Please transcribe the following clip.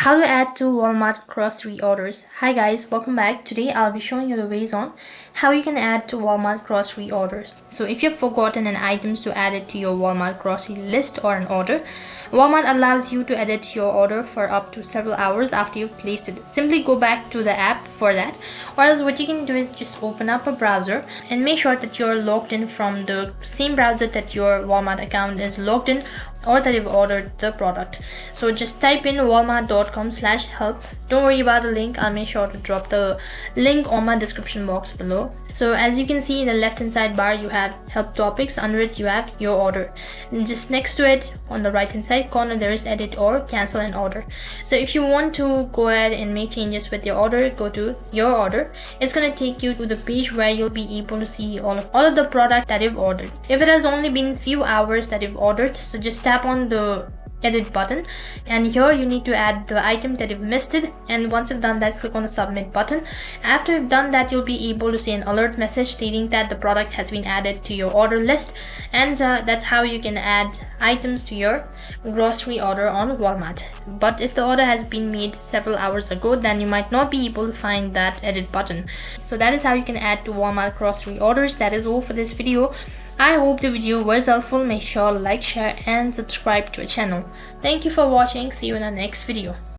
How to add to Walmart grocery orders. Hi guys, welcome back. Today I'll be showing you the ways on how you can add to Walmart grocery orders. So if you've forgotten an items to add it to your Walmart grocery list or an order, Walmart allows you to edit your order for up to several hours after you've placed it. Simply go back to the app for that, or else what you can do is just open up a browser and make sure that you're logged in from the same browser that your Walmart account is logged in or that you've ordered the product. So just type in walmart.com/help. Don't worry about the link, I'll make sure to drop the link on my description box below. So as you can see in the left hand side bar, you have help topics. Under it you have your order, and just next to it on the right hand side corner there is edit or cancel an order. So if you want to go ahead and make changes with your order, go to your order. It's going to take you to the page where you'll be able to see all of the product that you've ordered. If it has only been few hours that you've ordered, so just tap on the edit button, and here you need to add the item that you've listed, and once you've done that, click on the submit button. After you've done that, you'll be able to see an alert message stating that the product has been added to your order list, and that's how you can add items to your grocery order on Walmart. But if the order has been made several hours ago, then you might not be able to find that edit button. So that is how you can add to Walmart grocery orders. That is all for this video. I hope the video was helpful. Make sure to like, share and subscribe to our channel. Thank you for watching. See you in the next video.